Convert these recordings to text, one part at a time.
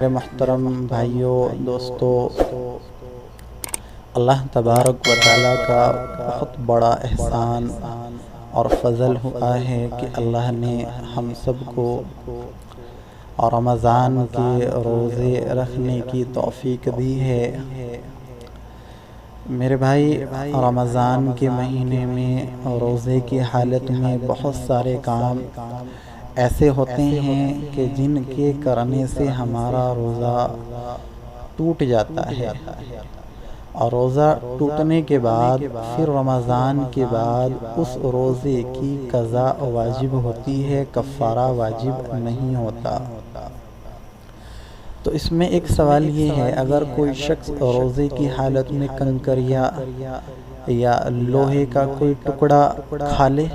میرے محترم بھائیوں دوستو، اللہ تبارک و تعالیٰ کا بہت بڑا احسان اور فضل ہوا ہے کہ اللہ نے ہم سب کو رمضان کے روزے رکھنے کی توفیق دی ہے۔ میرے بھائی، رمضان کے مہینے میں روزے کی حالت میں بہت سارے کام ایسے ہوتے ہیں کہ جن کے کرنے سے ہمارا روزہ ٹوٹ جاتا ہے، اور روزہ ٹوٹنے کے بعد پھر رمضان کے بعد اس روزے کی قضا واجب ہوتی ہے، کفارہ واجب نہیں ہوتا۔ تو اس میں ایک سوال یہ ہے، اگر کوئی شخص روزے کی حالت میں کنکر یا لوہے کا کوئی ٹکڑا کھا لے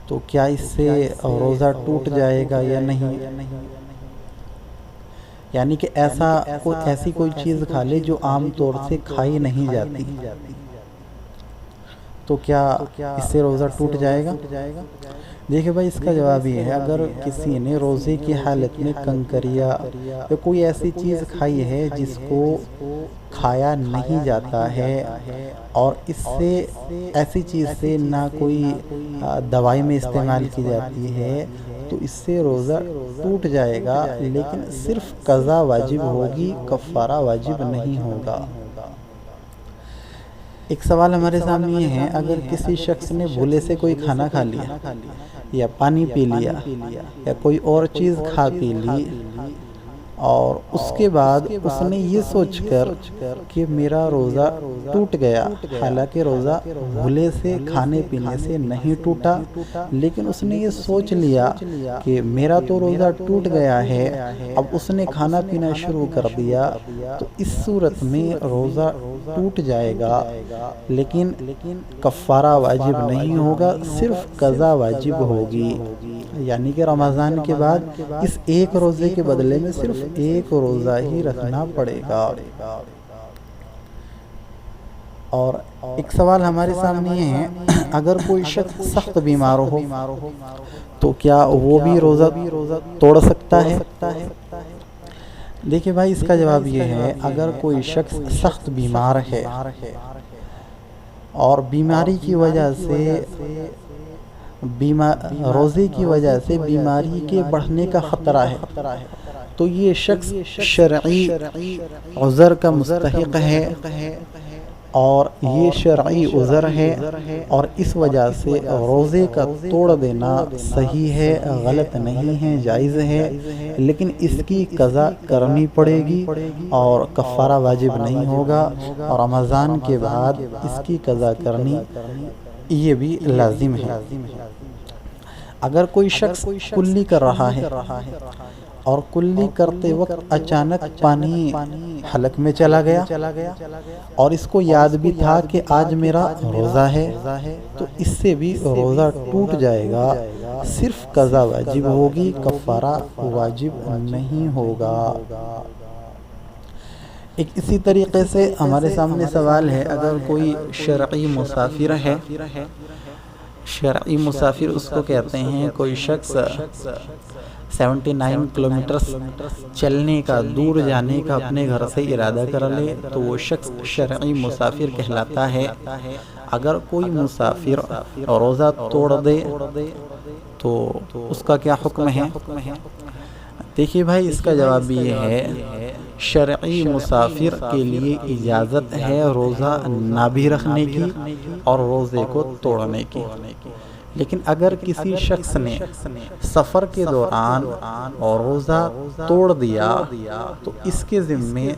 تو کیا اس سے روزہ ٹوٹ جائے گا یا نہیں؟ یعنی کہ ایسی کوئی چیز کھا لے جو عام طور سے کھائی نہیں جاتی، تو کیا اس سے روزہ ٹوٹ جائے گا؟ دیکھیں بھائی، اس کا جواب یہ ہے، اگر کسی نے روزے کی حالت میں کنکر یا کوئی ایسی چیز کھائی ہے جس کو کھایا نہیں جاتا ہے، اور اس سے ایسی چیز سے نہ کوئی دوائی میں استعمال کی جاتی ہے، تو اس سے روزہ ٹوٹ جائے گا، لیکن صرف قضا واجب ہوگی، کفارہ واجب نہیں ہوگا۔ ایک سوال ہمارے سامنے یہ ہے، اگر کسی شخص نے بھولے سے کوئی کھانا کھا لیا یا پانی پی لیا یا کوئی اور چیز کھا پی لی، اور اس کے بعد اس نے یہ سوچ کر کہ میرا روزہ ٹوٹ گیا، حالانکہ روزہ بھولے سے کھانے پینے سے نہیں ٹوٹا، لیکن اس نے یہ سوچ لیا کہ میرا تو روزہ ٹوٹ گیا ہے، اب اس نے کھانا پینا شروع کر دیا، تو اس صورت میں روزہ ٹوٹ جائے گا، لیکن کفارہ واجب نہیں ہوگا، صرف قضا واجب ہوگی۔ یعنی کہ رمضان کے بعد اس ایک روزے کے بدلے میں صرف ایک روزہ ہی رکھنا پڑے گا۔ اور ایک سوال ہمارے سامنے یہ ہے، اگر کوئی شخص سخت بیمار ہو تو کیا وہ بھی روزہ توڑ سکتا ہے؟ دیکھیں بھائی، اس کا جواب یہ ہے، اگر کوئی شخص سخت بیمار ہے اور بیماری کی وجہ سے روزے کی وجہ سے بیماری کے بڑھنے کا خطرہ ہے، تو یہ شخص شرعی عذر کا مستحق ہے، اور یہ شرعی عذر ہے، اور اس وجہ سے روزے کا توڑ دینا صحیح ہے، غلط نہیں ہے، جائز ہے، لیکن اس کی قضا کرنی پڑے گی اور کفارہ واجب نہیں ہوگا، اور رمضان کے بعد اس کی قضا کرنی یہ بھی لازم ہے۔ اگر کوئی شخص کلی کر رہا ہے اور کلی کرتے وقت اچانک پانی حلق میں چلا گیا اور اس کو یاد بھی تھا کہ آج میرا روزہ ہے، تو اس سے بھی روزہ ٹوٹ جائے گا، صرف قضا واجب ہوگی، کفارہ واجب نہیں ہوگا۔ ایک اسی طریقے سے ہمارے سامنے سوال ہے، اگر کوئی شرعی مسافر ہے، شرعی مسافر اس کو کہتے ہیں، کوئی شخص 79 کلومیٹر چلنے کا، دور جانے کا اپنے گھر سے ارادہ کر لے، تو وہ شخص شرعی مسافر کہلاتا ہے۔ اگر کوئی مسافر روزہ توڑ دے تو اس کا کیا حکم ہے؟ دیکھیے بھائی، اس کا جواب بھی یہ ہے، شرعی مسافر کے لیے اجازت ہے روزہ نہ بھی رکھنے کی اور روزے کو توڑنے کی، لیکن اگر کسی شخص نے سفر کے دوران روزہ توڑ دیا تو اس کے ذمے